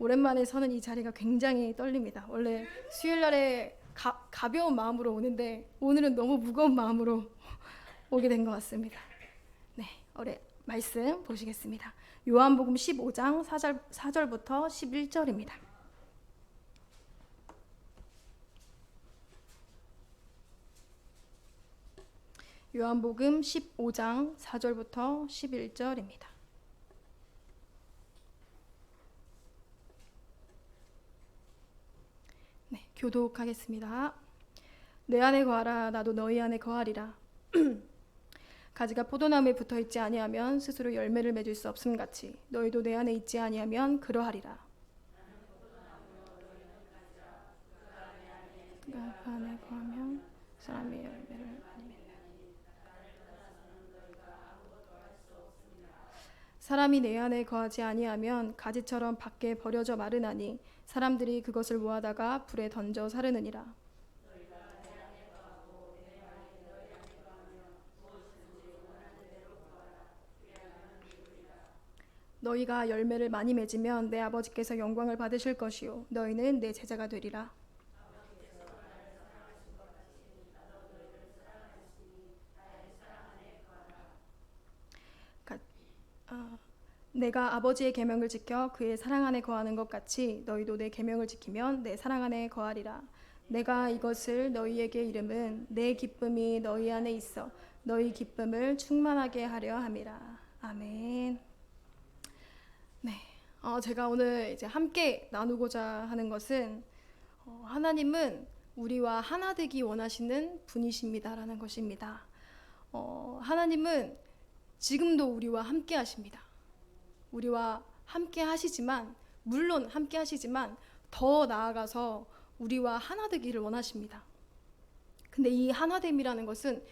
오랜만에 서는 이 자리가 굉장히 떨립니다. 원래 수요일 날에 가벼운 마음으로 오는데 오늘은 너무 무거운 마음으로 오게 된 것 같습니다. 네, 올해 말씀 보시겠습니다. 요한복음 15장 4절부터 11절입니다. 요한복음 15장 4절부터 11절입니다. 네, 교독하겠습니다. 내 안에 거하라 나도 너희 안에 거하리라. 가지가 포도나무에 붙어 있지 아니하면 스스로 열매를 맺을 수 없음 같이 너희도 내 안에 있지 아니하면 그러하리라. 그 안에 거하면 사람이 열매를 많이 맺는. 사람이 내 안에 거하지 아니하면 가지처럼 밖에 버려져 마르나니 사람들이 그것을 모아다가 불에 던져 사르느니라. 너희가 열매를 많이 맺으면 내 아버지께서 영광을 받으실 것이요 너희는 내 제자가 되리라. 내가 아버지의 계명을 지켜 그의 사랑 안에 거하는 것 같이 너희도 내 계명을 지키면 내 사랑 안에 거하리라. 내가 이것을 너희에게 이름은 내 기쁨이 너희 안에 있어 너희 기쁨을 충만하게 하려 함이라. 아멘. 네, 제가 오늘 이제 함께 나누고자 하는 것은 하나님은 우리와 하나 되기 원하시는 분이십니다라는 것입니다. 하나님은 지금도 우리와 함께 하십니다. 우리와 함께 하시지만 물론 함께 하시지만 더 나아가서 우리와 하나 되기를 원하십니다. 근데 이 하나됨이라는 것은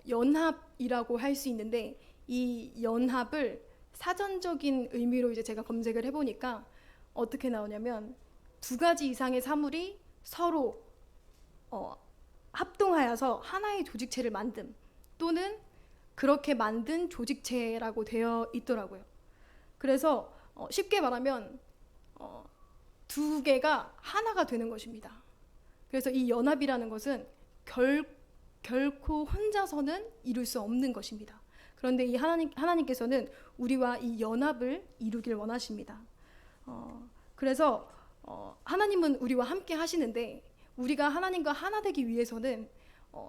연합이라고 할 수 있는데 이 연합을 사전적인 의미로 이제 제가 검색을 해보니까 어떻게 나오냐면 두 가지 이상의 사물이 서로 합동하여서 하나의 조직체를 만듦 또는 그렇게 만든 조직체라고 되어 있더라고요. 그래서 쉽게 말하면 두 개가 하나가 되는 것입니다. 그래서 이 연합이라는 것은 결코 혼자서는 이룰 수 없는 것입니다. 그런데 이 하나님께서는 우리와 이 연합을 이루길 원하십니다. 그래서 하나님은 우리와 함께 하시는데 우리가 하나님과 하나 되기 위해서는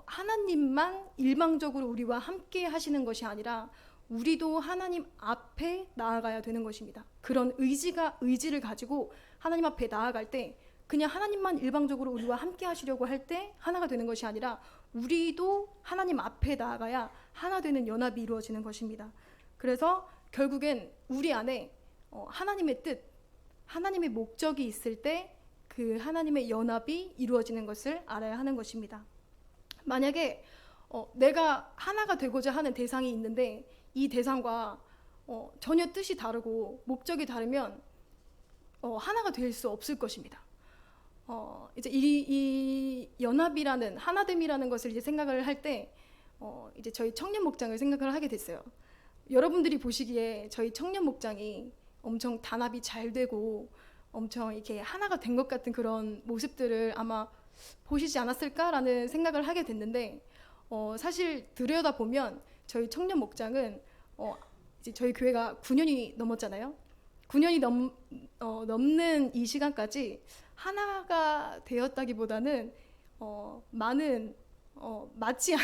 하나님만 일방적으로 우리와 함께 하시는 것이 아니라 우리도 하나님 앞에 나아가야 되는 것입니다. 그런 의지를 가지고 하나님 앞에 나아갈 때 그냥 하나님만 일방적으로 우리와 함께 하시려고 할 때 하나가 되는 것이 아니라 우리도 하나님 앞에 나아가야 하나 되는 연합이 이루어지는 것입니다. 그래서 결국엔 우리 안에 하나님의 뜻, 하나님의 목적이 있을 때 그 하나님의 연합이 이루어지는 것을 알아야 하는 것입니다. 만약에 내가 하나가 되고자 하는 대상이 있는데 이 대상과 전혀 뜻이 다르고 목적이 다르면 하나가 될 수 없을 것입니다. 이제 이 연합이라는 하나됨이라는 것을 이제 생각을 할 때 이제 저희 청년 목장을 생각을 하게 됐어요. 여러분들이 보시기에 저희 청년 목장이 엄청 단합이 잘 되고 엄청 이렇게 하나가 된 것 같은 그런 모습들을 아마 보시지 않았을까라는 생각을 하게 됐는데 사실 들여다 보면 저희 청년 목장은 이제 저희 교회가 9년이 넘었잖아요. 9년이 넘는 이 시간까지 하나가 되었다기보다는 많은 맞지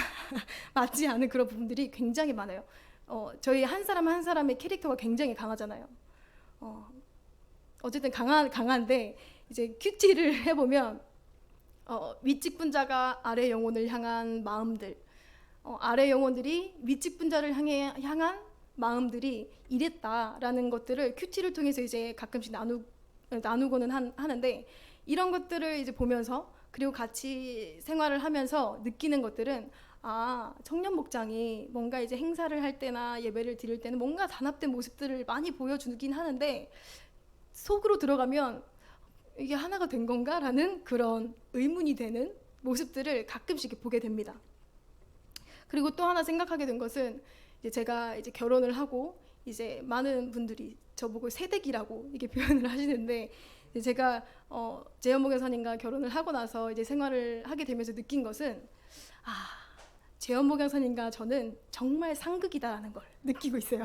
않은 그런 부분들이 굉장히 많아요. 저희 한 사람 한 사람의 캐릭터가 굉장히 강하잖아요. 어쨌든 강한데 이제 큐티를 해보면 윗직분자가 아래 영혼을 향한 마음들, 아래 영혼들이 윗직분자를 향한 마음들이 이랬다라는 것들을 큐티를 통해서 이제 가끔씩 나누고는 하는데 이런 것들을 이제 보면서 그리고 같이 생활을 하면서 느끼는 것들은 청년 목장이 뭔가 이제 행사를 할 때나 예배를 드릴 때는 뭔가 단합된 모습들을 많이 보여주긴 하는데 속으로 들어가면 이게 하나가 된 건가라는 그런 의문이 되는 모습들을 가끔씩 보게 됩니다. 그리고 또 하나 생각하게 된 것은 이제 제가 이제 결혼을 하고 이제 많은 분들이 저보고 새댁이라고 이게 표현을 하시는데, 이제 제가 재현목 여사님과 결혼을 하고 나서 이제 생활을 하게 되면서 느낀 것은, 재현목 여사님과 저는 정말 상극이다라는 걸 느끼고 있어요.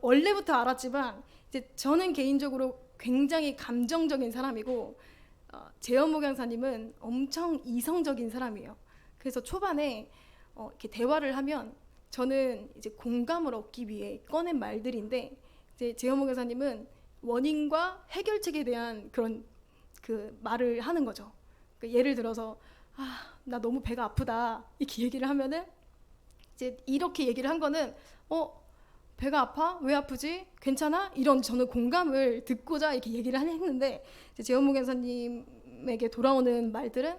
원래부터 알았지만 이제 저는 개인적으로 굉장히 감정적인 사람이고, 재현목 강사님은 엄청 이성적인 사람이에요. 그래서 초반에 이렇게 대화를 하면 저는 이제 공감을 얻기 위해 꺼낸 말들인데, 이제 재현목 강사님은 원인과 해결책에 대한 그런 그 말을 하는 거죠. 그러니까 예를 들어서 나 너무 배가 아프다 이렇게 얘기를 하면은, 이제 이렇게 얘기를 한 거는 배가 아파? 왜 아프지? 괜찮아? 이런 저는 공감을 듣고자 이렇게 얘기를 했는데, 재현목 강사님에게 돌아오는 말들은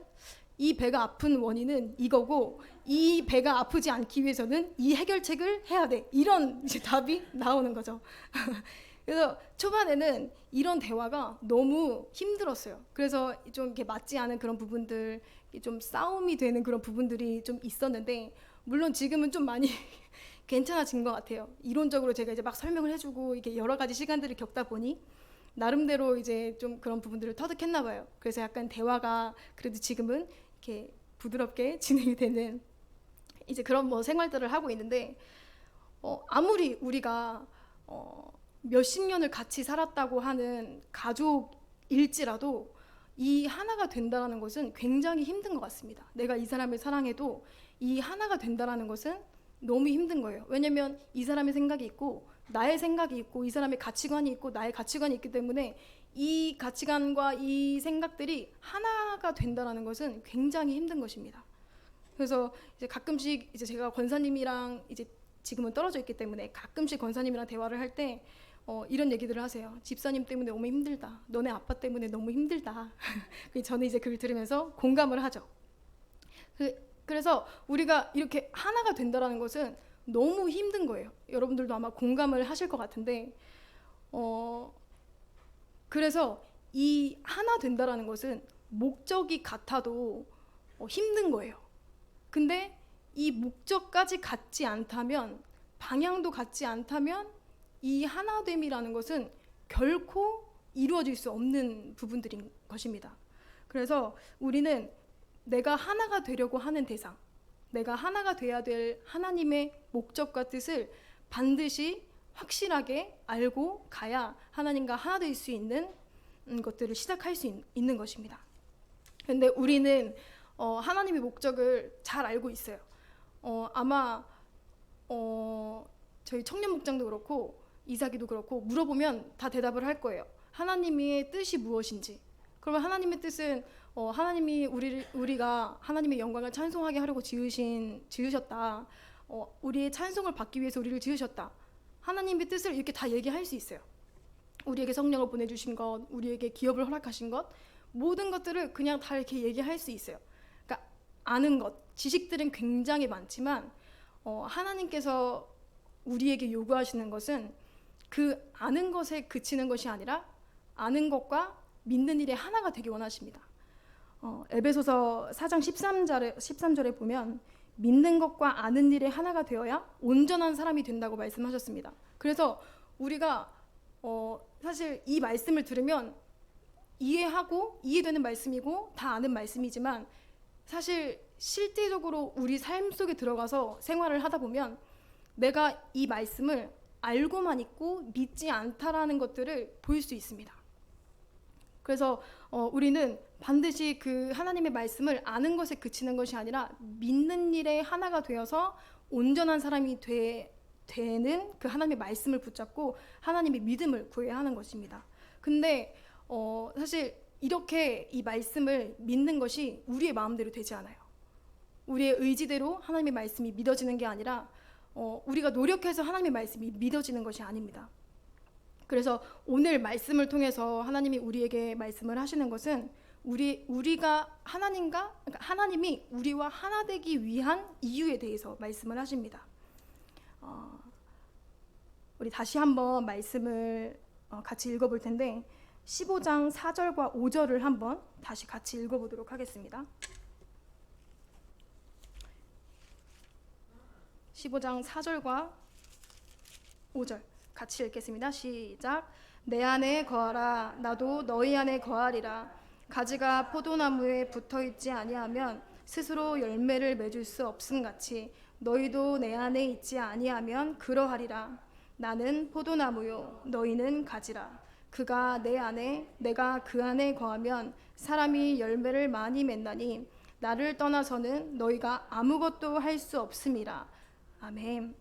이 배가 아픈 원인은 이거고, 이 배가 아프지 않기 위해서는 이 해결책을 해야 돼. 이런 이제 답이 나오는 거죠. 그래서 초반에는 이런 대화가 너무 힘들었어요. 그래서 좀 이렇게 맞지 않은 그런 부분들, 좀 싸움이 되는 그런 부분들이 좀 있었는데, 물론 지금은 좀 많이 괜찮아진 것 같아요. 이론적으로 제가 이제 막 설명을 해주고 이게 여러 가지 시간들을 겪다 보니 나름대로 이제 좀 그런 부분들을 터득했나 봐요. 그래서 약간 대화가 그래도 지금은 이렇게 부드럽게 진행이 되는 이제 그런 뭐 생활들을 하고 있는데, 아무리 우리가 몇십 년을 같이 살았다고 하는 가족일지라도 이 하나가 된다는 것은 굉장히 힘든 것 같습니다. 내가 이 사람을 사랑해도 이 하나가 된다는 것은 너무 힘든 거예요. 왜냐면 이 사람의 생각이 있고 나의 생각이 있고 이 사람의 가치관이 있고 나의 가치관이 있기 때문에 이 가치관과 이 생각들이 하나가 된다는 것은 굉장히 힘든 것입니다. 그래서 이제 가끔씩 이제 제가 권사님이랑 이제 지금은 떨어져 있기 때문에 가끔씩 권사님이랑 대화를 할 때 이런 얘기들을 하세요. 집사님 때문에 너무 힘들다. 너네 아빠 때문에 너무 힘들다. 저는 이제 그걸 들으면서 공감을 하죠. 그래서 우리가 이렇게 하나가 된다는 것은 너무 힘든 거예요. 여러분들도 아마 공감을 하실 것 같은데, 그래서 이 하나 된다는 것은 목적이 같아도 힘든 거예요. 근데 이 목적까지 같지 않다면, 방향도 같지 않다면 이 하나됨이라는 것은 결코 이루어질 수 없는 부분들인 것입니다. 그래서 우리는 내가 하나가 되려고 하는 대상, 내가 하나가 돼야 될 하나님의 목적과 뜻을 반드시 확실하게 알고 가야 하나님과 하나 될 수 있는 것들을 시작할 수 있는 것입니다. 근데 우리는 하나님의 목적을 잘 알고 있어요. 아마 저희 청년 목장도 그렇고 이사기도 그렇고 물어보면 다 대답을 할 거예요. 하나님의 뜻이 무엇인지. 그러면 하나님의 뜻은 하나님이 우리가 하나님의 영광을 찬송하게 하려고 지으셨다. 우리의 찬송을 받기 위해서 우리를 지으셨다. 하나님의 뜻을 이렇게 다 얘기할 수 있어요. 우리에게 성령을 보내주신 것, 우리에게 기업을 허락하신 것, 모든 것들을 그냥 다 이렇게 얘기할 수 있어요. 그러니까 아는 것, 지식들은 굉장히 많지만 하나님께서 우리에게 요구하시는 것은 그 아는 것에 그치는 것이 아니라 아는 것과 믿는 일에 하나가 되기 원하십니다. 에베소서 4장 13절에 보면 믿는 것과 아는 일에 하나가 되어야 온전한 사람이 된다고 말씀하셨습니다. 그래서 우리가 사실 이 말씀을 들으면 이해하고 이해되는 말씀이고 다 아는 말씀이지만, 사실 실제적으로 우리 삶 속에 들어가서 생활을 하다 보면 내가 이 말씀을 알고만 있고 믿지 않다라는 것들을 볼 수 있습니다. 그래서 우리는 반드시 그 하나님의 말씀을 아는 것에 그치는 것이 아니라 믿는 일에 하나가 되어서 온전한 사람이 되는 그 하나님의 말씀을 붙잡고 하나님의 믿음을 구해야 하는 것입니다. 근데 사실 이렇게 이 말씀을 믿는 것이 우리의 마음대로 되지 않아요. 우리의 의지대로 하나님의 말씀이 믿어지는 게 아니라 우리가 노력해서 하나님의 말씀이 믿어지는 것이 아닙니다. 그래서 오늘 말씀을 통해서 하나님이 우리에게 말씀을 하시는 것은 우리가 하나님과, 그러니까 하나님이 우리와 하나 되기 위한 이유에 대해서 말씀을 하십니다. 우리 다시 한번 말씀을 같이 읽어볼 텐데 15장 4절과 5절을 한번 다시 같이 읽어보도록 하겠습니다. 15장 4절과 5절 같이 읽겠습니다. 시작. 내 안에 거하라. 나도 너희 안에 거하리라. 가지가 포도나무에 붙어있지 아니하면 스스로 열매를 맺을 수 없음같이 너희도 내 안에 있지 아니하면 그러하리라. 나는 포도나무요 너희는 가지라. 그가 내 안에 내가 그 안에 거하면 사람이 열매를 많이 맺나니 나를 떠나서는 너희가 아무것도 할 수 없음이라. 아멘.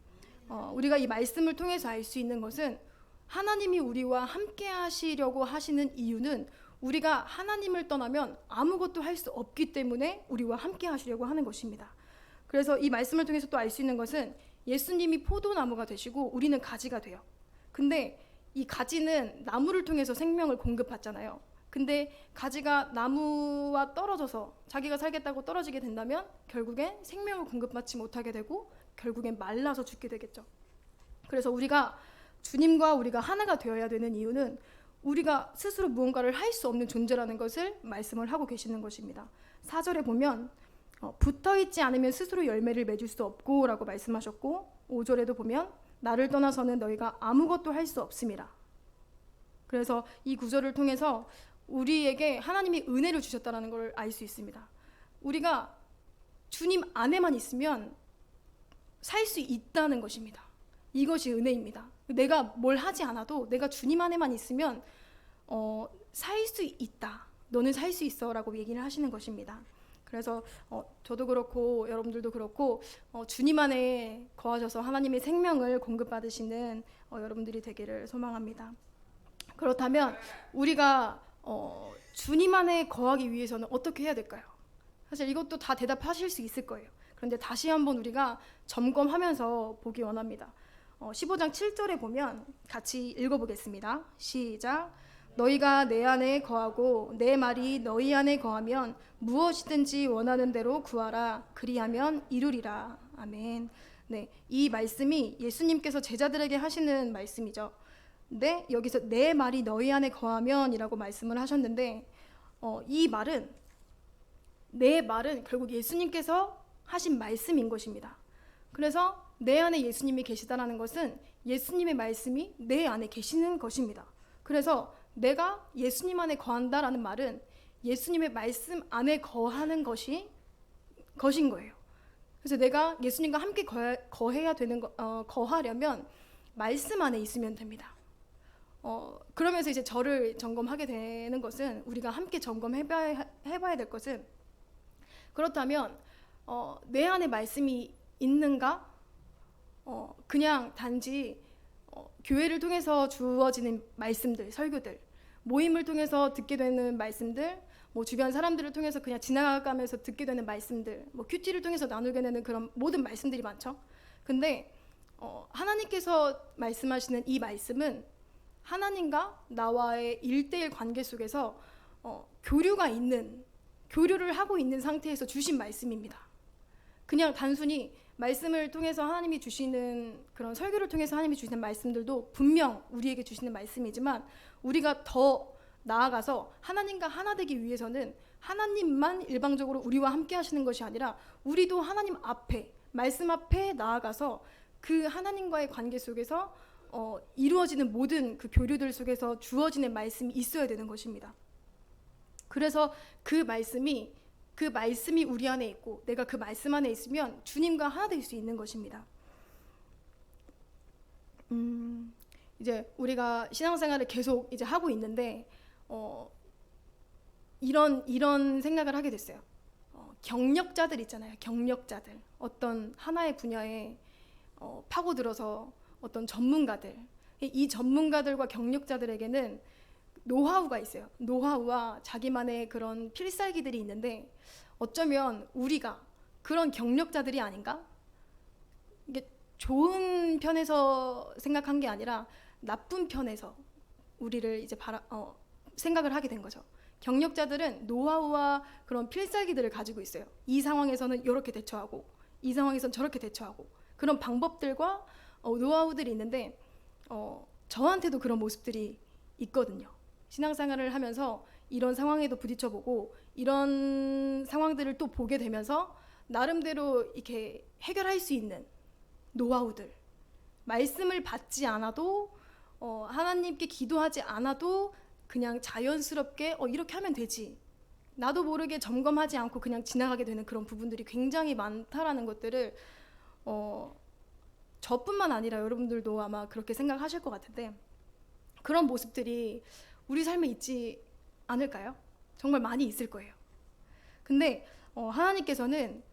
우리가 이 말씀을 통해서 알 수 있는 것은 하나님이 우리와 함께 하시려고 하시는 이유는 우리가 하나님을 떠나면 아무것도 할 수 없기 때문에 우리와 함께 하시려고 하는 것입니다. 그래서 이 말씀을 통해서 또 알 수 있는 것은 예수님이 포도나무가 되시고 우리는 가지가 돼요. 근데 이 가지는 나무를 통해서 생명을 공급받잖아요. 근데 가지가 나무와 떨어져서 자기가 살겠다고 떨어지게 된다면 결국엔 생명을 공급받지 못하게 되고 결국엔 말라서 죽게 되겠죠. 그래서 우리가 주님과 우리가 하나가 되어야 되는 이유는 우리가 스스로 무언가를 할 수 없는 존재라는 것을 말씀을 하고 계시는 것입니다. 4절에 보면 붙어있지 않으면 스스로 열매를 맺을 수 없고 라고 말씀하셨고 5절에도 보면 나를 떠나서는 너희가 아무것도 할 수 없음이라. 그래서 이 구절을 통해서 우리에게 하나님이 은혜를 주셨다는 걸 알 수 있습니다. 우리가 주님 안에만 있으면 살 수 있다는 것입니다. 이것이 은혜입니다. 내가 뭘 하지 않아도 내가 주님 안에만 있으면 살 수 있다. 너는 살 수 있어 라고 얘기를 하시는 것입니다. 그래서 저도 그렇고 여러분들도 그렇고 주님 안에 거하셔서 하나님의 생명을 공급받으시는 여러분들이 되기를 소망합니다. 그렇다면 우리가 주님 안에 거하기 위해서는 어떻게 해야 될까요? 사실 이것도 다 대답하실 수 있을 거예요. 그런데 다시 한번 우리가 점검하면서 보기 원합니다. 15장 7절에 보면 같이 읽어보겠습니다. 시작. 너희가 내 안에 거하고 내 말이 너희 안에 거하면 무엇이든지 원하는 대로 구하라. 그리하면 이루리라. 아멘. 네, 이 말씀이 예수님께서 제자들에게 하시는 말씀이죠. 근데 여기서 내 말이 너희 안에 거하면이라고 말씀을 하셨는데 이 말은 내 말은 결국 예수님께서 하신 말씀인 것입니다. 그래서 내 안에 예수님이 계시다라는 것은 예수님의 말씀이 내 안에 계시는 것입니다. 그래서 내가 예수님 안에 거한다라는 말은 예수님의 말씀 안에 거하는 것인 거예요. 그래서 내가 예수님과 함께 거해야 되는 거하려면 말씀 안에 있으면 됩니다. 그러면서 이제 저를 점검하게 되는 것은 우리가 함께 점검해봐야 될 것은 그렇다면 내 안에 말씀이 있는가? 그냥 단지 교회를 통해서 주어지는 말씀들, 설교들, 모임을 통해서 듣게 되는 말씀들, 주변 사람들을 통해서 그냥 지나가면서 듣게 되는 말씀들, 큐티를 통해서 나누게 되는 그런 모든 말씀들이 많죠. 근데 하나님께서 말씀하시는 이 말씀은 하나님과 나와의 1:1 관계 속에서 교류를 하고 있는 상태에서 주신 말씀입니다. 그냥 단순히 말씀을 통해서 하나님이 주시는 그런 설교를 통해서 하나님이 주시는 말씀들도 분명 우리에게 주시는 말씀이지만 우리가 더 나아가서 하나님과 하나 되기 위해서는 하나님만 일방적으로 우리와 함께 하시는 것이 아니라 우리도 하나님 앞에 말씀 앞에 나아가서 그 하나님과의 관계 속에서 이루어지는 모든 그 교류들 속에서 주어지는 말씀이 있어야 되는 것입니다. 그래서 그 말씀이 우리 안에 있고 내가 그 말씀 안에 있으면 주님과 하나 될 수 있는 것입니다. 이제 우리가 신앙생활을 계속 이제 하고 있는데 이런 생각을 하게 됐어요. 경력자들 있잖아요. 경력자들 어떤 하나의 분야에 파고들어서 어떤 전문가들 이 전문가들과 경력자들에게는 노하우가 있어요. 노하우와 자기만의 그런 필살기들이 있는데 어쩌면 우리가 그런 경력자들이 아닌가? 이게 좋은 편에서 생각한 게 아니라 나쁜 편에서 우리를 이제 생각을 하게 된 거죠. 경력자들은 노하우와 그런 필살기들을 가지고 있어요. 이 상황에서는 이렇게 대처하고 이 상황에서는 저렇게 대처하고 그런 방법들과 노하우들이 있는데 저한테도 그런 모습들이 있거든요. 신앙생활을 하면서 이런 상황에도 부딪혀보고 이런 상황들을 또 보게 되면서 나름대로 이렇게 해결할 수 있는 노하우들, 말씀을 받지 않아도 하나님께 기도하지 않아도 그냥 자연스럽게 이렇게 하면 되지, 나도 모르게 점검하지 않고 그냥 지나가게 되는 그런 부분들이 굉장히 많다라는 것들을 저뿐만 아니라 여러분들도 아마 그렇게 생각하실 것 같은데, 그런 모습들이 우리 삶에 있지 않을까요? 정말 많이 있을 거예요. 근데 하나님께서는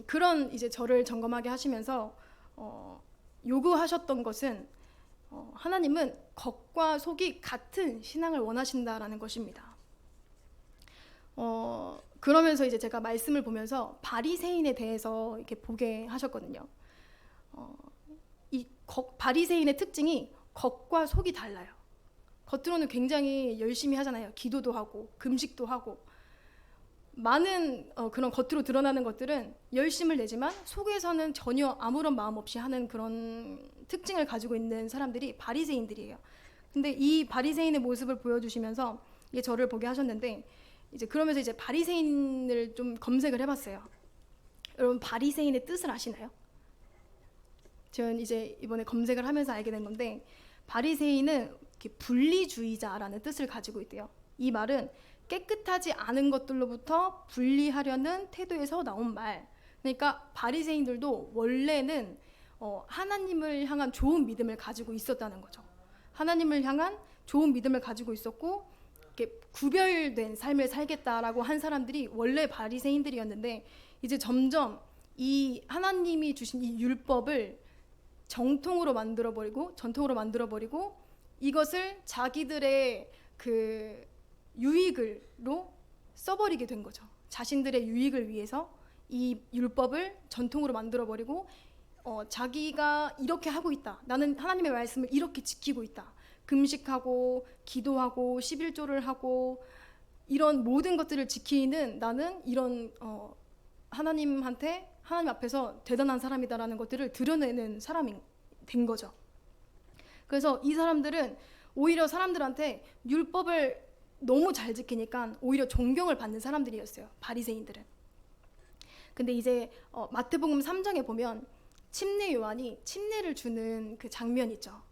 그런 이제 저를 점검하게 하시면서 요구하셨던 것은, 하나님은 겉과 속이 같은 신앙을 원하신다라는 것입니다. 그러면서 이제 제가 말씀을 보면서 바리새인에 대해서 이렇게 보게 하셨거든요. 바리새인의 특징이 겉과 속이 달라요. 겉으로는 굉장히 열심히 하잖아요. 기도도 하고 금식도 하고 많은 그런 겉으로 드러나는 것들은 열심을 내지만 속에서는 전혀 아무런 마음 없이 하는 그런 특징을 가지고 있는 사람들이 바리새인들이에요. 근데 이 바리새인의 모습을 보여주시면서 이게 저를 보게 하셨는데, 이제 그러면서 이제 바리새인을 좀 검색을 해봤어요. 여러분, 바리새인의 뜻을 아시나요? 저는 이제 이번에 검색을 하면서 알게 된 건데, 바리새인은 이렇게 분리주의자라는 뜻을 가지고 있대요. 이 말은 깨끗하지 않은 것들로부터 분리하려는 태도에서 나온 말. 그러니까 바리새인들도 원래는 하나님을 향한 좋은 믿음을 가지고 있었다는 거죠. 하나님을 향한 좋은 믿음을 가지고 있었고, 이렇게 구별된 삶을 살겠다라고 한 사람들이 원래 바리새인들이었는데, 이제 점점 이 하나님이 주신 이 율법을 전통으로 만들어버리고 이것을 자기들의 그 유익으로 써버리게 된 거죠. 자신들의 유익을 위해서 이 율법을 전통으로 만들어버리고, 자기가 이렇게 하고 있다, 나는 하나님의 말씀을 이렇게 지키고 있다, 금식하고 기도하고 11조를 하고 이런 모든 것들을 지키는 나는 이런 하나님 앞에서 대단한 사람이다라는 것들을 드러내는 사람이 된 거죠. 그래서 이 사람들은 오히려 사람들한테 율법을 너무 잘 지키니까 오히려 존경을 받는 사람들이었어요, 바리새인들은. 근데 이제 마태복음 3장에 보면 침례 요한이 침례를 주는 그 장면 있죠.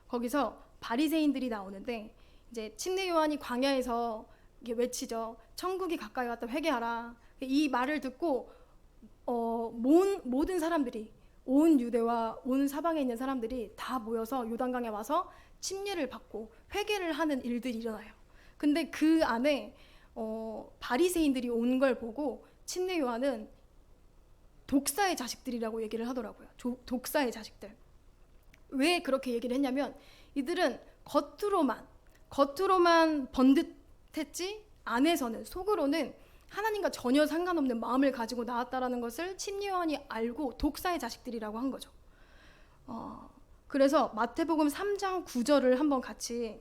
거기서 바리새인들이 나오는데, 이제 침례 요한이 광야에서 이게 외치죠. 천국이 가까이 왔다, 회개하라. 이 말을 듣고 모든 사람들이, 온 유대와 온 사방에 있는 사람들이 다 모여서 요단강에 와서 침례를 받고 회개를 하는 일들이 일어나요. 근데 그 안에 바리새인들이 온 걸 보고 침례 요한은 독사의 자식들이라고 얘기를 하더라고요. 독사의 자식들. 왜 그렇게 얘기를 했냐면, 이들은 겉으로만 번듯했지 안에서는, 속으로는 하나님과 전혀 상관없는 마음을 가지고 나왔다라는 것을 침례 요한이 알고 독사의 자식들이라고 한 거죠. 그래서 마태복음 3장 9절을 한번 같이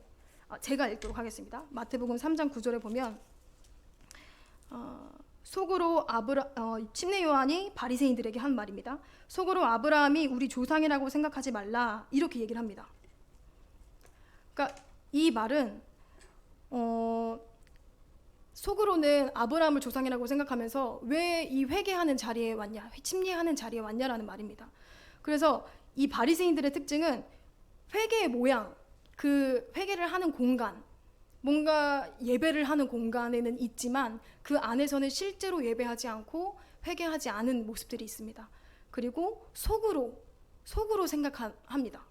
제가 읽도록 하겠습니다. 마태복음 3장 9절에 보면 속으로 침례 요한이 바리새인들에게 한 말입니다. 속으로 아브라함이 우리 조상이라고 생각하지 말라, 이렇게 얘기를 합니다. 그러니까 이 말은 속으로는 아브라함을 조상이라고 생각하면서 왜 이 회개하는 자리에 왔냐, 침례하는 자리에 왔냐라는 말입니다. 그래서 이 바리새인들의 특징은 회개의 모양, 그 회개를 하는 공간, 뭔가 예배를 하는 공간에는 있지만 그 안에서는 실제로 예배하지 않고 회개하지 않은 모습들이 있습니다. 그리고 속으로 생각합니다.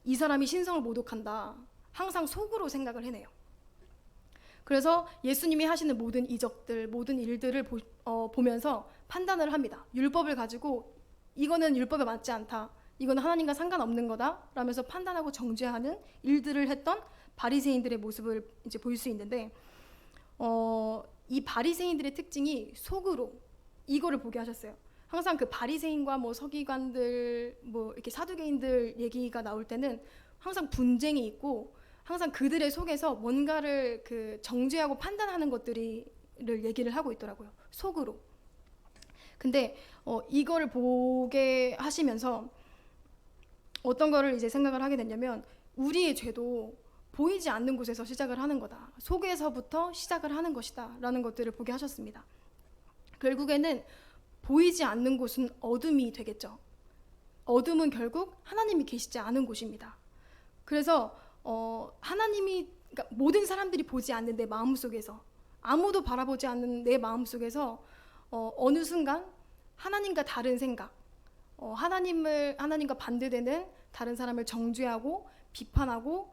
이 사람이 신성을 모독한다, 항상 속으로 생각을 해내요. 그래서 예수님이 하시는 모든 이적들, 모든 일들을 보면서 판단을 합니다. 율법을 가지고 이거는 율법에 맞지 않다, 이거는 하나님과 상관없는 거다 라면서 판단하고 정죄하는 일들을 했던 바리새인들의 모습을 이제 볼 수 있는데, 이 바리새인들의 특징이 속으로 이거를 보게 하셨어요. 항상 그 바리새인과 뭐 서기관들, 뭐 이렇게 사두개인들 얘기가 나올 때는 항상 분쟁이 있고, 항상 그들의 속에서 뭔가를 그 정죄하고 판단하는 것들을 얘기를 하고 있더라고요, 속으로. 근데 이거를 보게 하시면서 어떤 거를 이제 생각을 하게 됐냐면, 우리의 죄도 보이지 않는 곳에서 시작을 하는 거다, 속에서부터 시작을 하는 것이다 라는 것들을 보게 하셨습니다. 결국에는 보이지 않는 곳은 어둠이 되겠죠. 어둠은 결국 하나님이 계시지 않은 곳입니다. 그래서 하나님이, 그러니까 모든 사람들이 보지 않는 내 마음 속에서, 아무도 바라보지 않는 내 마음 속에서 어느 순간 하나님과 다른 생각, 하나님과 반대되는 다른 사람을 정죄하고 비판하고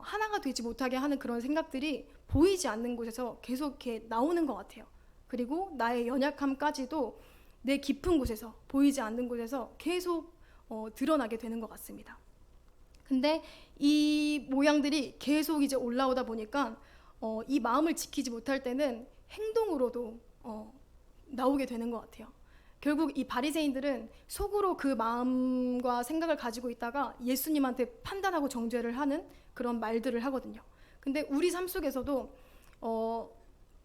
하나가 되지 못하게 하는 그런 생각들이 보이지 않는 곳에서 계속 이렇게 나오는 것 같아요. 그리고 나의 연약함까지도 내 깊은 곳에서, 보이지 않는 곳에서 계속 드러나게 되는 것 같습니다. 근데 이 모양들이 계속 이제 올라오다 보니까 이 마음을 지키지 못할 때는 행동으로도 나오게 되는 것 같아요. 결국 이 바리새인들은 속으로 그 마음과 생각을 가지고 있다가 예수님한테 판단하고 정죄를 하는 그런 말들을 하거든요. 근데 우리 삶 속에서도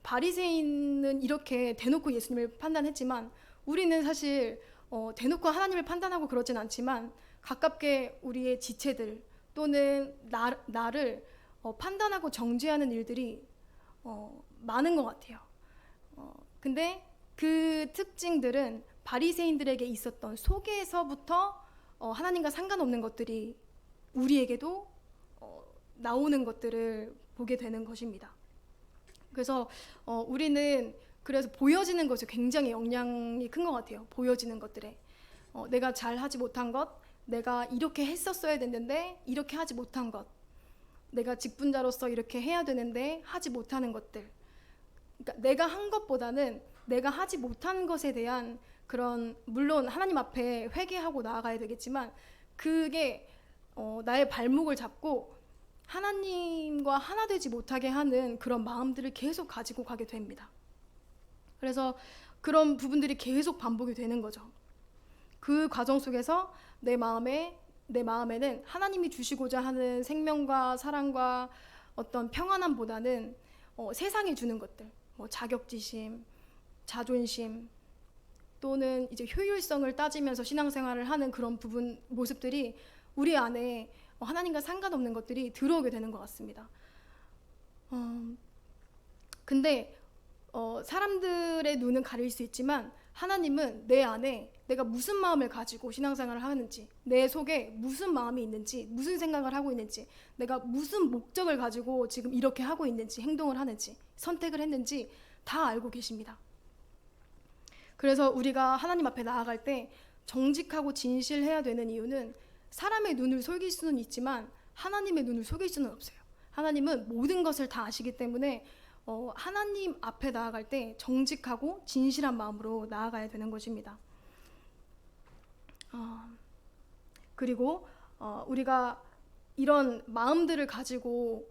바리새인은 이렇게 대놓고 예수님을 판단했지만 우리는 사실 대놓고 하나님을 판단하고 그러진 않지만 가깝게 우리의 지체들 또는 나를 판단하고 정죄하는 일들이 많은 것 같아요. 근데 그 특징들은 바리새인들에게 있었던 속에서부터 하나님과 상관없는 것들이 우리에게도 나오는 것들을 보게 되는 것입니다. 그래서 우리는 그래서 보여지는 것에 굉장히 영향이 큰 것 같아요. 보여지는 것들에 내가 잘 하지 못한 것, 내가 이렇게 했었어야 됐는데 이렇게 하지 못한 것, 내가 직분자로서 이렇게 해야 되는데 하지 못하는 것들. 그러니까 내가 한 것보다는 내가 하지 못한 것에 대한 그런, 물론 하나님 앞에 회개하고 나아가야 되겠지만 그게 나의 발목을 잡고 하나님과 하나 되지 못하게 하는 그런 마음들을 계속 가지고 가게 됩니다. 그래서 그런 부분들이 계속 반복이 되는 거죠. 그 과정 속에서 내 마음에는 하나님이 주시고자 하는 생명과 사랑과 어떤 평안함보다는 세상이 주는 것들, 자격지심, 자존심, 또는 이제 효율성을 따지면서 신앙생활을 하는 그런 모습들이 우리 안에 하나님과 상관없는 것들이 들어오게 되는 것 같습니다. 근데 사람들의 눈은 가릴 수 있지만 하나님은 내 안에 내가 무슨 마음을 가지고 신앙생활을 하는지, 내 속에 무슨 마음이 있는지, 무슨 생각을 하고 있는지, 내가 무슨 목적을 가지고 지금 이렇게 하고 있는지, 행동을 하는지, 선택을 했는지 다 알고 계십니다. 그래서 우리가 하나님 앞에 나아갈 때 정직하고 진실해야 되는 이유는 사람의 눈을 속일 수는 있지만 하나님의 눈을 속일 수는 없어요. 하나님은 모든 것을 다 아시기 때문에 하나님 앞에 나아갈 때 정직하고 진실한 마음으로 나아가야 되는 것입니다. 그리고 우리가 이런 마음들을 가지고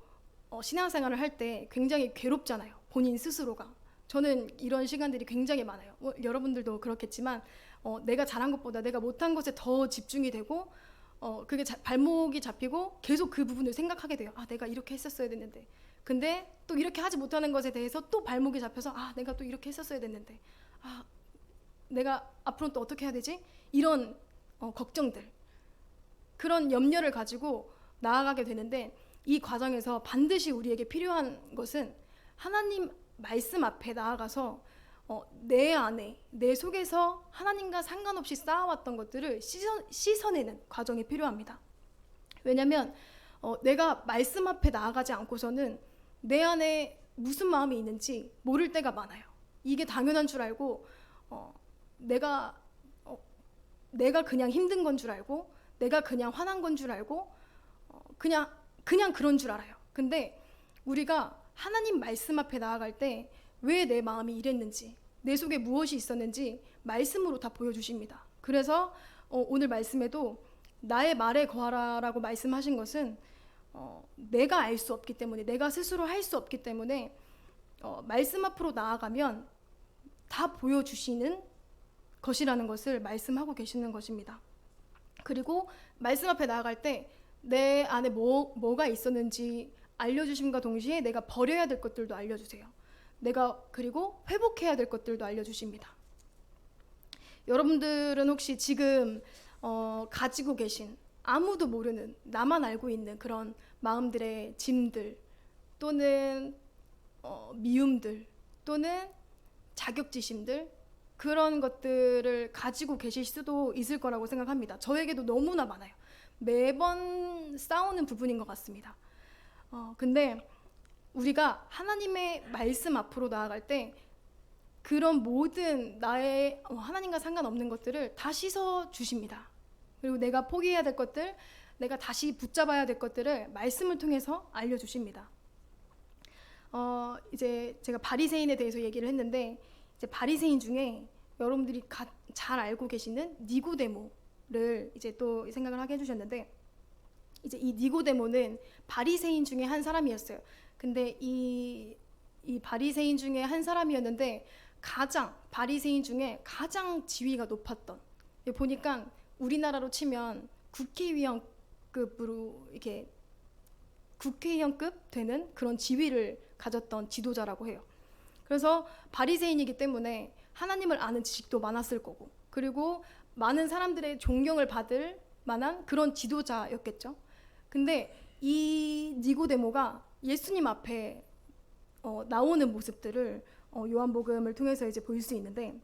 신앙생활을 할 때 굉장히 괴롭잖아요. 본인 스스로가. 저는 이런 시간들이 굉장히 많아요. 여러분들도 그렇겠지만 내가 잘한 것보다 내가 못한 것에 더 집중이 되고 그게 발목이 잡히고 계속 그 부분을 생각하게 돼요. 내가 이렇게 했었어야 됐는데, 근데 또 이렇게 하지 못하는 것에 대해서 또 발목이 잡혀서 내가 또 이렇게 했었어야 됐는데, 내가 앞으로는 또 어떻게 해야 되지? 이런 걱정들, 그런 염려를 가지고 나아가게 되는데, 이 과정에서 반드시 우리에게 필요한 것은 하나님 말씀 앞에 나아가서 내 안에, 내 속에서 하나님과 상관없이 쌓아왔던 것들을 씻어내는 과정이 필요합니다. 왜냐하면 내가 말씀 앞에 나아가지 않고서는 내 안에 무슨 마음이 있는지 모를 때가 많아요. 이게 당연한 줄 알고 내가 그냥 힘든 건 줄 알고, 내가 그냥 화난 건 줄 알고, 그냥 그런 줄 알아요. 근데 우리가 하나님 말씀 앞에 나아갈 때 왜 내 마음이 이랬는지, 내 속에 무엇이 있었는지 말씀으로 다 보여주십니다. 그래서 오늘 말씀에도 나의 말에 거하라라고 말씀하신 것은 내가 알 수 없기 때문에, 내가 스스로 할 수 없기 때문에 말씀 앞으로 나아가면 다 보여주시는 것이라는 것을 말씀하고 계시는 것입니다. 그리고 말씀 앞에 나아갈 때 내 안에 뭐가 있었는지 알려주심과 동시에 내가 버려야 될 것들도 알려주세요. 그리고 회복해야 될 것들도 알려주십니다. 여러분들은 혹시 지금 가지고 계신 아무도 모르는, 나만 알고 있는 그런 마음들의 짐들, 또는 미움들, 또는 자격지심들, 그런 것들을 가지고 계실 수도 있을 거라고 생각합니다. 저에게도 너무나 많아요. 매번 싸우는 부분인 것 같습니다. 근데 우리가 하나님의 말씀 앞으로 나아갈 때 그런 모든 나의 하나님과 상관없는 것들을 다 씻어 주십니다. 그리고 내가 포기해야 될 것들, 내가 다시 붙잡아야 될 것들을 말씀을 통해서 알려주십니다. 이제 제가 바리새인에 대해서 얘기를 했는데, 이제 바리새인 중에 여러분들이 잘 알고 계시는 니고데모를 이제 또 생각을 하게 해주셨는데, 이제 이 니고데모는 바리새인 중에 한 사람이었어요. 근데 이 바리새인 중에 한 사람이었는데 바리새인 중에 가장 지위가 높았던, 보니까 우리나라로 치면 국회의원급으로 이렇게 국회의원급 되는 그런 지위를 가졌던 지도자라고 해요. 그래서 바리새인이기 때문에 하나님을 아는 지식도 많았을 거고, 그리고 많은 사람들의 존경을 받을 만한 그런 지도자였겠죠. 근데 이 니고데모가 예수님 앞에 나오는 모습들을 요한복음을 통해서 이제 볼 수 있는데,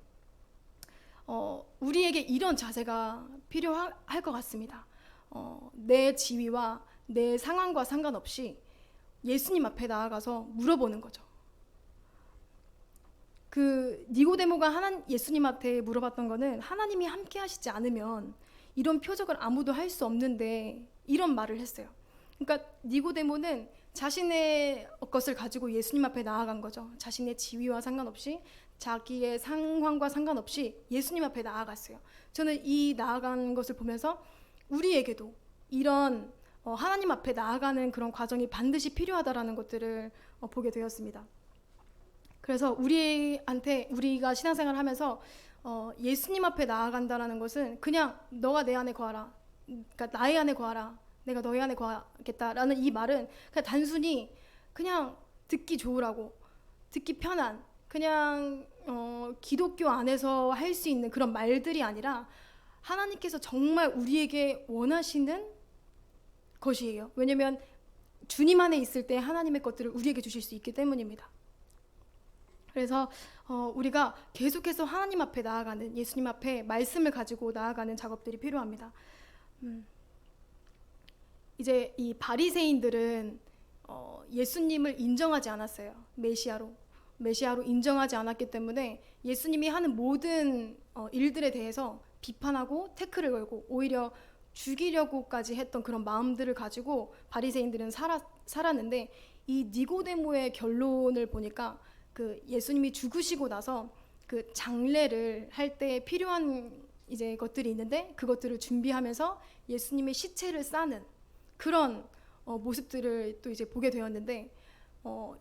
우리에게 이런 자세가 필요할 것 같습니다. 내 지위와 내 상황과 상관없이 예수님 앞에 나아가서 물어보는 거죠. 그 니고데모가 예수님 앞에 물어봤던 거는, 하나님이 함께 하시지 않으면 이런 표적을 아무도 할 수 없는데, 이런 말을 했어요. 그러니까 니고데모는 자신의 것을 가지고 예수님 앞에 나아간 거죠. 자신의 지위와 상관없이, 자기의 상황과 상관없이 예수님 앞에 나아갔어요. 저는 이 나아가는 것을 보면서 우리에게도 이런 하나님 앞에 나아가는 그런 과정이 반드시 필요하다라는 것들을 보게 되었습니다. 그래서 우리가 신앙생활을 하면서 예수님 앞에 나아간다라는 것은 그냥 너가 내 안에 거하라, 그러니까 나의 안에 거하라, 내가 너의 안에 거하겠다라는 이 말은 그냥 단순히 그냥 듣기 좋으라고, 듣기 편한, 그냥 기독교 안에서 할 수 있는 그런 말들이 아니라 하나님께서 정말 우리에게 원하시는 것이에요. 왜냐하면 주님 안에 있을 때 하나님의 것들을 우리에게 주실 수 있기 때문입니다. 그래서 우리가 계속해서 하나님 앞에 나아가는, 예수님 앞에 말씀을 가지고 나아가는 작업들이 필요합니다. 이제 이 바리새인들은 예수님을 인정하지 않았어요. 메시아로 인정하지 않았기 때문에 예수님이 하는 모든 일들에 대해서 비판하고 태클을 걸고 오히려 죽이려고까지 했던 그런 마음들을 가지고 바리새인들은 살았는데, 이 니고데모의 결론을 보니까 그 예수님이 죽으시고 나서 그 장례를 할 때 필요한 이제 것들이 있는데, 그것들을 준비하면서 예수님의 시체를 싸는 그런 모습들을 또 이제 보게 되었는데,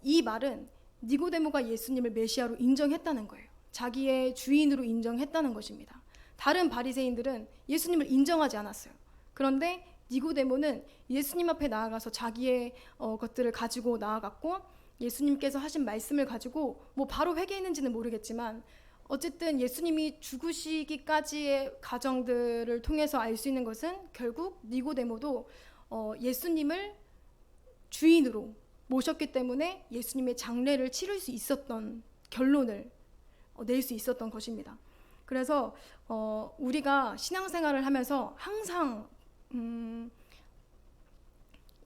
이 말은 니고데모가 예수님을 메시아로 인정했다는 거예요. 자기의 주인으로 인정했다는 것입니다. 다른 바리새인들은 예수님을 인정하지 않았어요. 그런데 니고데모는 예수님 앞에 나아가서 자기의 것들을 가지고 나아갔고, 예수님께서 하신 말씀을 가지고 바로 회개했는지는 모르겠지만 어쨌든 예수님이 죽으시기까지의 과정들을 통해서 알 수 있는 것은 결국 니고데모도 예수님을 주인으로 모셨기 때문에 예수님의 장례를 치를 수 있었던 결론을 낼 수 있었던 것입니다. 그래서 우리가 신앙생활을 하면서 항상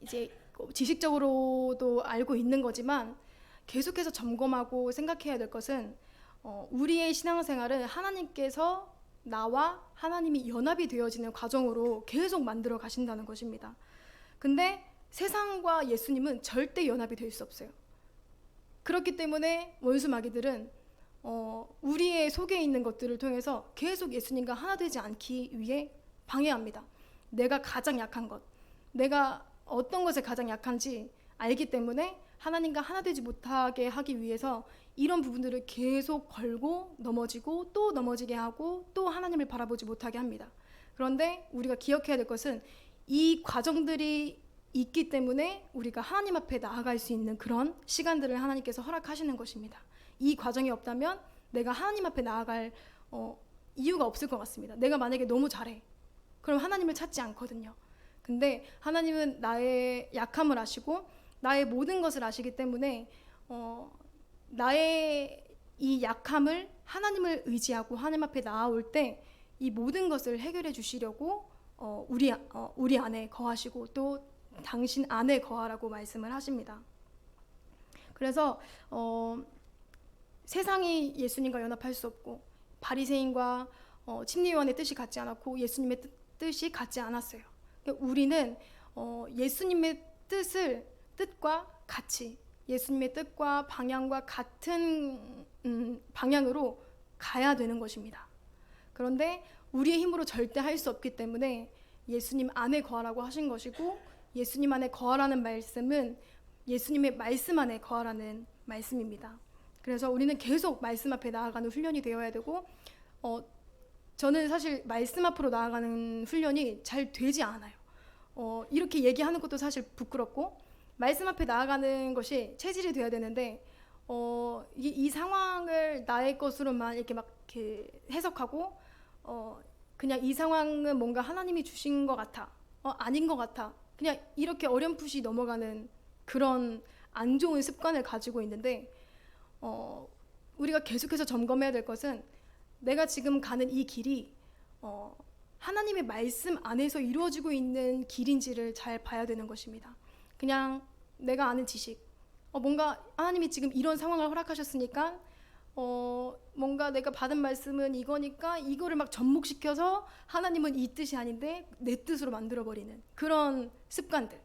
이제 지식적으로도 알고 있는 거지만 계속해서 점검하고 생각해야 될 것은, 우리의 신앙생활은 하나님께서 나와 하나님이 연합이 되어지는 과정으로 계속 만들어 가신다는 것입니다. 근데 세상과 예수님은 절대 연합이 될 수 없어요. 그렇기 때문에 원수 마귀들은 우리의 속에 있는 것들을 통해서 계속 예수님과 하나 되지 않기 위해 방해합니다. 내가 가장 약한 것, 내가 어떤 것에 가장 약한지 알기 때문에 하나님과 하나 되지 못하게 하기 위해서 이런 부분들을 계속 걸고 넘어지고 또 넘어지게 하고 또 하나님을 바라보지 못하게 합니다. 그런데 우리가 기억해야 될 것은 이 과정들이 있기 때문에 우리가 하나님 앞에 나아갈 수 있는 그런 시간들을 하나님께서 허락하시는 것입니다. 이 과정이 없다면 내가 하나님 앞에 나아갈 이유가 없을 것 같습니다. 내가 만약에 너무 잘해, 그럼 하나님을 찾지 않거든요. 근데 하나님은 나의 약함을 아시고 나의 모든 것을 아시기 때문에 나의 이 약함을 하나님을 의지하고 하나님 앞에 나아올 때 이 모든 것을 해결해 주시려고 우리 안에 거하시고 또 당신 안에 거하라고 말씀을 하십니다. 그래서 세상이 예수님과 연합할 수 없고 바리새인과 침례요한의 뜻이 같지 않았고 예수님의 뜻이 같지 않았어요. 그러니까 우리는 예수님의 뜻과 같이 예수님의 뜻과 방향과 같은 방향으로 가야 되는 것입니다. 그런데 우리의 힘으로 절대 할 수 없기 때문에 예수님 안에 거하라고 하신 것이고 예수님 안에 거하라는 말씀은 예수님의 말씀 안에 거하라는 말씀입니다. 그래서 우리는 계속 말씀 앞에 나아가는 훈련이 되어야 되고 저는 사실 말씀 앞으로 나아가는 훈련이 잘 되지 않아요. 이렇게 얘기하는 것도 사실 부끄럽고 말씀 앞에 나아가는 것이 체질이 되어야 되는데 이 상황을 나의 것으로만 이렇게 막 이렇게 해석하고 그냥 이 상황은 뭔가 하나님이 주신 것 같아 아닌 것 같아 그냥 이렇게 어렴풋이 넘어가는 그런 안 좋은 습관을 가지고 있는데 우리가 계속해서 점검해야 될 것은 내가 지금 가는 이 길이 하나님의 말씀 안에서 이루어지고 있는 길인지를 잘 봐야 되는 것입니다. 그냥 내가 아는 지식 뭔가 하나님이 지금 이런 상황을 허락하셨으니까 뭔가 내가 받은 말씀은 이거니까 이거를 막 접목시켜서 하나님은 이 뜻이 아닌데 내 뜻으로 만들어버리는 그런 습관들.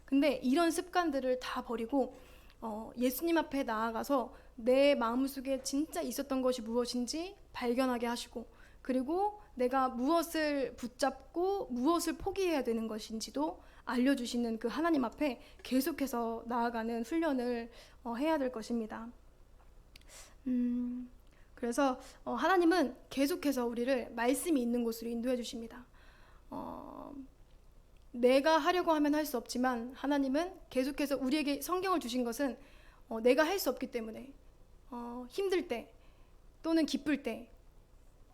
근데 이런 습관들을 다 버리고 예수님 앞에 나아가서 내 마음속에 진짜 있었던 것이 무엇인지 발견하게 하시고 그리고 내가 무엇을 붙잡고 무엇을 포기해야 되는 것인지도 알려주시는 그 하나님 앞에 계속해서 나아가는 훈련을 해야 될 것입니다. 그래서 하나님은 계속해서 우리를 말씀이 있는 곳으로 인도해 주십니다. 내가 하려고 하면 할 수 없지만 하나님은 계속해서 우리에게 성경을 주신 것은 내가 할 수 없기 때문에 힘들 때 또는 기쁠 때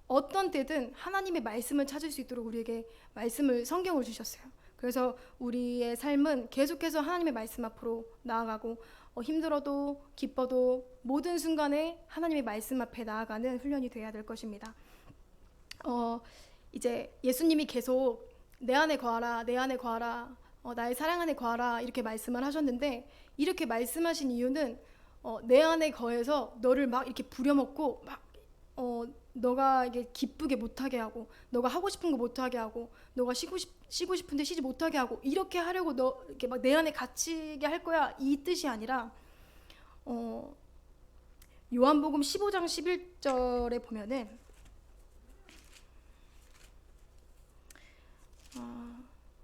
어떤 때든 하나님의 말씀을 찾을 수 있도록 우리에게 성경을 주셨어요. 그래서 우리의 삶은 계속해서 하나님의 말씀 앞으로 나아가고 힘들어도 기뻐도 모든 순간에 하나님의 말씀 앞에 나아가는 훈련이 되어야 될 것입니다. 이제 예수님이 계속 내 안에 거하라, 내 안에 거하라, 나의 사랑 안에 거하라 이렇게 말씀을 하셨는데 이렇게 말씀하신 이유는 내 안에 거해서 너를 막 이렇게 부려먹고 막 너가 이게 기쁘게 못하게 하고 너가 하고 싶은 거 못하게 하고 너가 쉬고 싶은데 쉬지 못하게 하고 이렇게 하려고 너 이렇게 막 내 안에 갇히게 할 거야 이 뜻이 아니라 요한복음 15장 11절에 보면은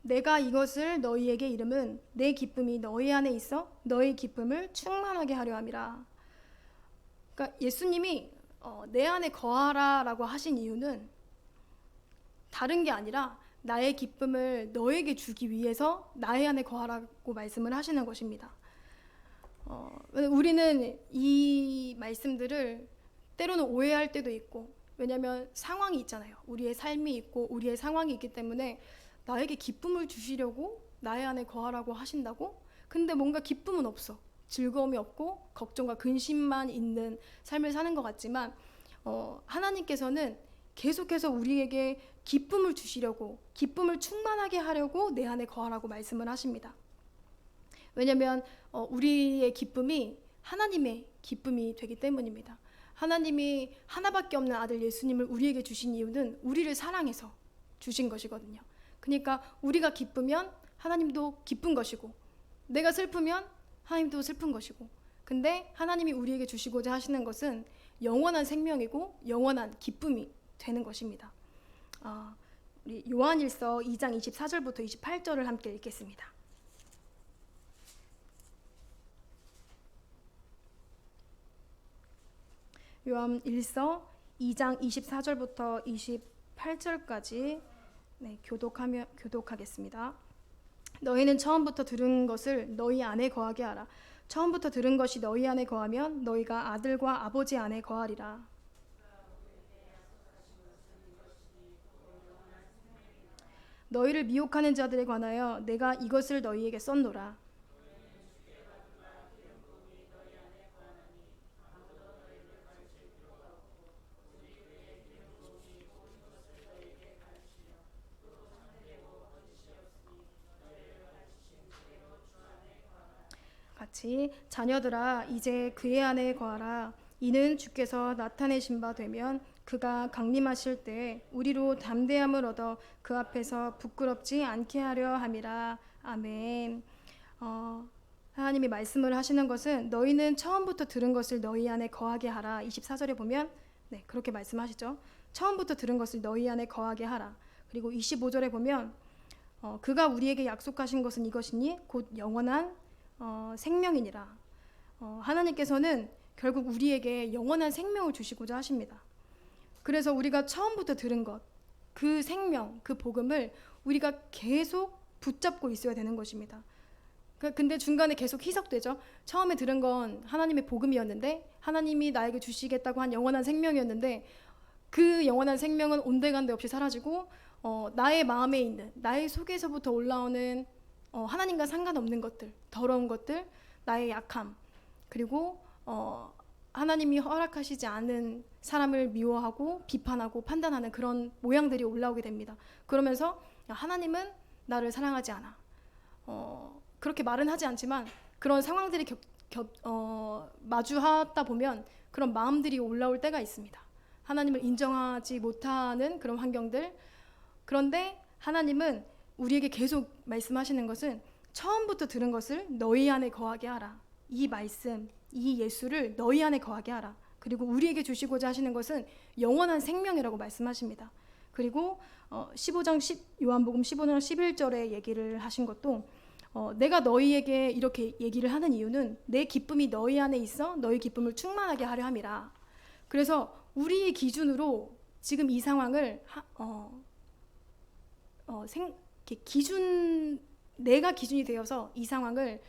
내가 이것을 너희에게 이름은 내 기쁨이 너희 안에 있어 너희 기쁨을 충만하게 하려 함이라. 그러니까 예수님이 내 안에 거하라라고 하신 이유는 다른 게 아니라 나의 기쁨을 너에게 주기 위해서 나의 안에 거하라고 말씀을 하시는 것입니다. 우리는 이 말씀들을 때로는 오해할 때도 있고 왜냐하면 상황이 있잖아요. 우리의 삶이 있고 우리의 상황이 있기 때문에 나에게 기쁨을 주시려고 나의 안에 거하라고 하신다고? 근데 뭔가 기쁨은 없어. 즐거움이 없고 걱정과 근심만 있는 삶을 사는 것 같지만 하나님께서는 계속해서 우리에게 기쁨을 주시려고 기쁨을 충만하게 하려고 내 안에 거하라고 말씀을 하십니다. 왜냐하면 우리의 기쁨이 하나님의 기쁨이 되기 때문입니다. 하나님이 하나밖에 없는 아들 예수님을 우리에게 주신 이유는 우리를 사랑해서 주신 것이거든요. 그러니까 우리가 기쁘면 하나님도 기쁜 것이고 내가 슬프면 하나님도 슬픈 것이고 근데 하나님이 우리에게 주시고자 하시는 것은 영원한 생명이고 영원한 기쁨이 되는 것입니다. 우리 요한일서 2장 24절부터 28절을 함께 읽겠습니다. 요한일서 2장 24절부터 28절까지 교독하겠습니다. 너희는 처음부터 들은 것을 너희 안에 거하게 하라. 처음부터 들은 것이 너희 안에 거하면 너희가 아들과 아버지 안에 거하리라. 너희를 미혹하는 자들에 관하여 내가 이것을 너희에게 썼노라. 같이 자녀들아 이제 그의 안에 거하라. 이는 주께서 나타내신 바 되면 그가 강림하실 때 우리로 담대함을 얻어 그 앞에서 부끄럽지 않게 하려 함이라. 아멘. 하나님이 말씀을 하시는 것은 너희는 처음부터 들은 것을 너희 안에 거하게 하라. 24절에 보면 그렇게 말씀하시죠. 처음부터 들은 것을 너희 안에 거하게 하라. 그리고 25절에 보면 그가 우리에게 약속하신 것은 이것이니 곧 영원한 생명이니라. 하나님께서는 결국 우리에게 영원한 생명을 주시고자 하십니다. 그래서 우리가 처음부터 들은 것, 그 생명, 그 복음을 우리가 계속 붙잡고 있어야 되는 것입니다. 근데 중간에 계속 희석되죠. 처음에 들은 건 하나님의 복음이었는데, 하나님이 나에게 주시겠다고 한 영원한 생명이었는데, 그 영원한 생명은 온데간데 없이 사라지고 나의 마음에 있는, 나의 속에서부터 올라오는 하나님과 상관없는 것들, 더러운 것들, 나의 약함, 그리고 하나님이 허락하시지 않은 사람을 미워하고 비판하고 판단하는 그런 모양들이 올라오게 됩니다. 그러면서 하나님은 나를 사랑하지 않아. 그렇게 말은 하지 않지만 그런 상황들이 마주하다 보면 그런 마음들이 올라올 때가 있습니다. 하나님을 인정하지 못하는 그런 환경들. 그런데 하나님은 우리에게 계속 말씀하시는 것은 처음부터 들은 것을 너희 안에 거하게 하라. 이 말씀, 이 예수를 너희 안에 거하게 하라. 그리고 우리에게 주시고자 하시는 것은 영원한 생명이라고 말씀하십니다. 그리고 요한복음 15장 11절에 얘기를 하신 것도 내가 너희에게 이렇게 얘기를 하는 이유는 내 기쁨이 너희 안에 있어 너희 기쁨을 충만하게 하려 함이라. 그래서 우리의 기준으로 지금 이 상황을 내가 기준이 되어서 이 상황을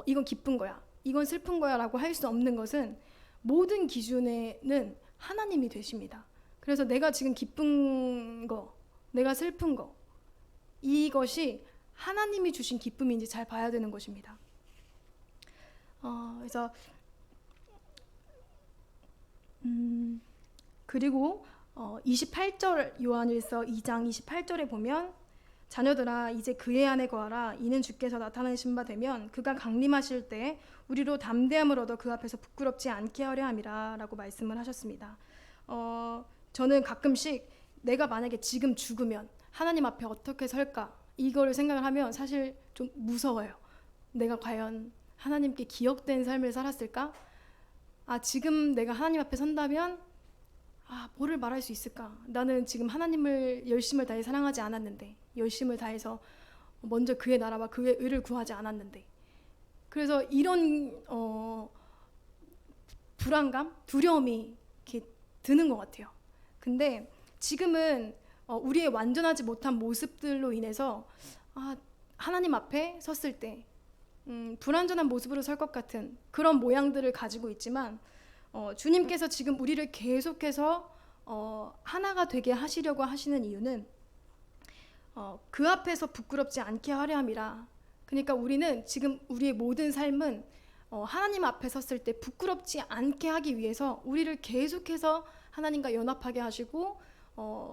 이건 기쁜 거야, 이건 슬픈 거야 라고 할 수 없는 것은 모든 기준에는 하나님이 되십니다. 그래서 내가 지금 기쁜 거, 내가 슬픈 거, 이것이 하나님이 주신 기쁨인지 잘 봐야 되는 것입니다. 그래서 그리고 28절 요한일서 2장 28절에 보면 자녀들아 이제 그의 안에 거하라. 이는 주께서 나타나신 바 되면 그가 강림하실 때 우리로 담대함을 얻어 그 앞에서 부끄럽지 않게 하려 함이라 라고 말씀을 하셨습니다. 저는 가끔씩 내가 만약에 지금 죽으면 하나님 앞에 어떻게 설까 이거를 생각을 하면 사실 좀 무서워요. 내가 과연 하나님께 기억된 삶을 살았을까? 지금 내가 하나님 앞에 선다면 뭐를 말할 수 있을까? 나는 지금 하나님을 열심을 다해 사랑하지 않았는데, 열심을 다해서 먼저 그의 나라와 그의 의를 구하지 않았는데. 그래서 이런 불안감, 두려움이 이렇게 드는 것 같아요. 근데 지금은 우리의 완전하지 못한 모습들로 인해서 하나님 앞에 섰을 때 불완전한 모습으로 설 것 같은 그런 모양들을 가지고 있지만 주님께서 지금 우리를 계속해서 하나가 되게 하시려고 하시는 이유는 그 앞에서 부끄럽지 않게 하려 함이라. 그러니까 우리는 지금 우리의 모든 삶은 하나님 앞에 섰을 때 부끄럽지 않게 하기 위해서 우리를 계속해서 하나님과 연합하게 하시고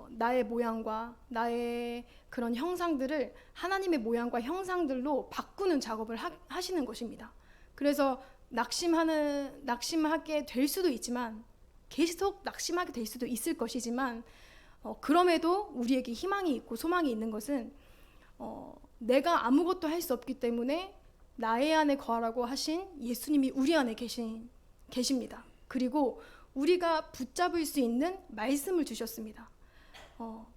나의 모양과 나의 그런 형상들을 하나님의 모양과 형상들로 바꾸는 작업을 하시는 것입니다. 그래서 낙심하게 될 수도 있지만, 계속 낙심하게 될 수도 있을 것이지만 그럼에도 우리에게 희망이 있고 소망이 있는 것은 내가 아무것도 할 수 없기 때문에 나의 안에 거하라고 하신 예수님이 우리 안에 계십니다. 그리고 우리가 붙잡을 수 있는 말씀을 주셨습니다.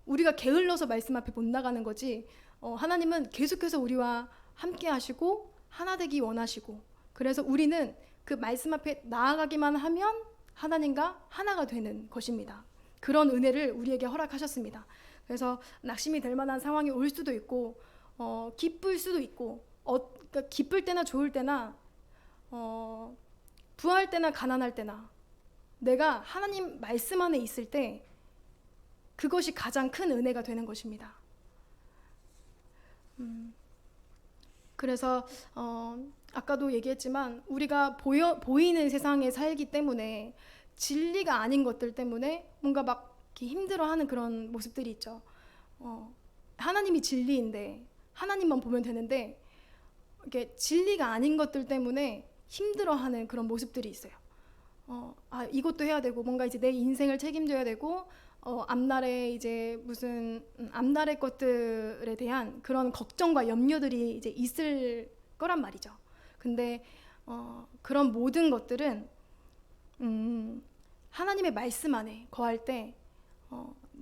우리가 게을러서 말씀 앞에 못 나가는 거지, 하나님은 계속해서 우리와 함께 하시고 하나 되기 원하시고, 그래서 우리는 그 말씀 앞에 나아가기만 하면 하나님과 하나가 되는 것입니다. 그런 은혜를 우리에게 허락하셨습니다. 그래서 낙심이 될 만한 상황이 올 수도 있고 기쁠 수도 있고, 그러니까 기쁠 때나 좋을 때나 부할 때나 가난할 때나 내가 하나님 말씀 안에 있을 때 그것이 가장 큰 은혜가 되는 것입니다. 그래서 아까도 얘기했지만 우리가 보이는 세상에 살기 때문에 진리가 아닌 것들 때문에 뭔가 막 이렇게 힘들어하는 그런 모습들이 있죠. 하나님이 진리인데 하나님만 보면 되는데 이게 진리가 아닌 것들 때문에 힘들어하는 그런 모습들이 있어요. 이것도 해야 되고 뭔가 이제 내 인생을 책임져야 되고 앞날에 이제 무슨 앞날의 것들에 대한 그런 걱정과 염려들이 이제 있을 거란 말이죠. 근데 그런 모든 것들은 하나님의 말씀 안에 거할 때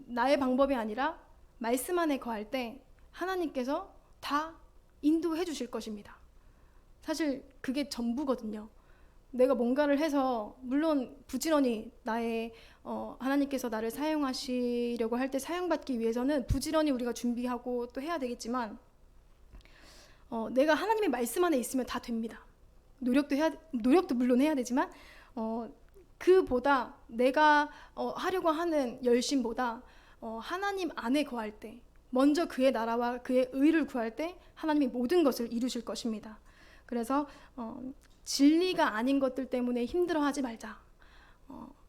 나의 방법이 아니라 말씀 안에 거할 때 하나님께서 다 인도해 주실 것입니다. 사실 그게 전부거든요. 내가 뭔가를 해서 물론 부지런히 나의 하나님께서 나를 사용하시려고 할 때 사용받기 위해서는 부지런히 우리가 준비하고 또 해야 되겠지만 내가 하나님의 말씀 안에 있으면 다 됩니다. 노력도 물론 해야 되지만 그보다 내가 하려고 하는 열심보다 하나님 안에 거할 때 먼저 그의 나라와 그의 의를 구할 때 하나님이 모든 것을 이루실 것입니다. 그래서 진리가 아닌 것들 때문에 힘들어하지 말자.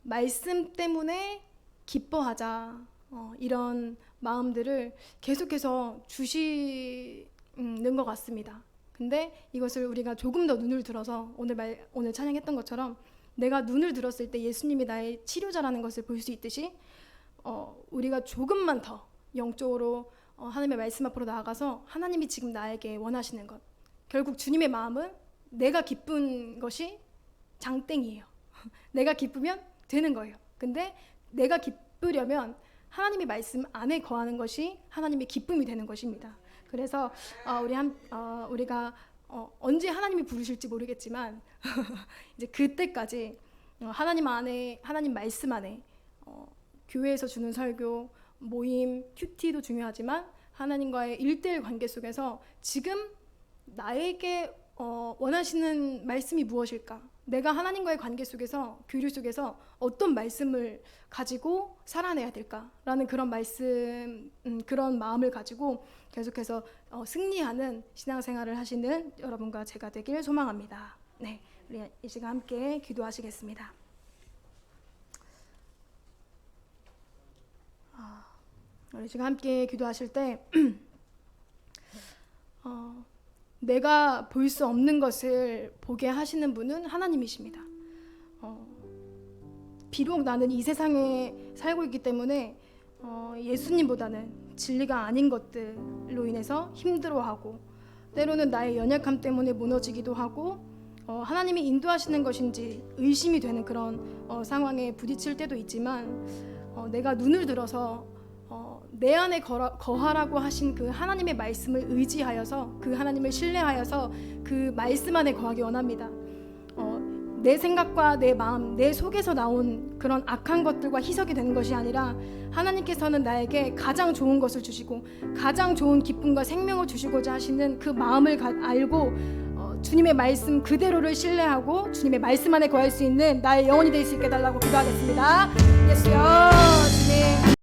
말씀 때문에 기뻐하자. 이런 마음들을 계속해서 주시는 것 같습니다. 근데 이것을 우리가 조금 더 눈을 들어서 오늘 찬양했던 것처럼 내가 눈을 들었을 때 예수님이 나의 치료자라는 것을 볼 수 있듯이 우리가 조금만 더 영적으로 하나님의 말씀 앞으로 나아가서 하나님이 지금 나에게 원하시는 것, 결국 주님의 마음은 내가 기쁜 것이 장땡이에요. 내가 기쁘면 되는 거예요. 근데 내가 기쁘려면 하나님의 말씀 안에 거하는 것이 하나님의 기쁨이 되는 것입니다. 그래서 우리가 언제 하나님이 부르실지 모르겠지만 이제 그때까지 하나님 안에, 하나님 말씀 안에 교회에서 주는 설교, 모임, 큐티도 중요하지만 하나님과의 1:1 관계 속에서 지금 나에게 원하시는 말씀이 무엇일까? 내가 하나님과의 관계 속에서, 교류 속에서 어떤 말씀을 가지고 살아내야 될까라는 그런 그런 마음을 가지고 계속해서 승리하는 신앙생활을 하시는 여러분과 제가 되길 소망합니다. 네, 우리 이 시간 함께 기도하시겠습니다. 우리 지금 함께 기도하실 때 내가 볼 수 없는 것을 보게 하시는 분은 하나님이십니다. 비록 나는 이 세상에 살고 있기 때문에 예수님보다는 진리가 아닌 것들로 인해서 힘들어하고 때로는 나의 연약함 때문에 무너지기도 하고 하나님이 인도하시는 것인지 의심이 되는 그런 상황에 부딪힐 때도 있지만 내가 눈을 들어서 내 안에 거하라고 하신 그 하나님의 말씀을 의지하여서 그 하나님을 신뢰하여서 그 말씀 안에 거하기 원합니다. 내 생각과 내 마음, 내 속에서 나온 그런 악한 것들과 희석이 되는 것이 아니라 하나님께서는 나에게 가장 좋은 것을 주시고 가장 좋은 기쁨과 생명을 주시고자 하시는 그 마음을 알고 주님의 말씀 그대로를 신뢰하고 주님의 말씀 안에 거할 수 있는 나의 영혼이 될 수 있게 해달라고 기도하겠습니다. 예수여, 주님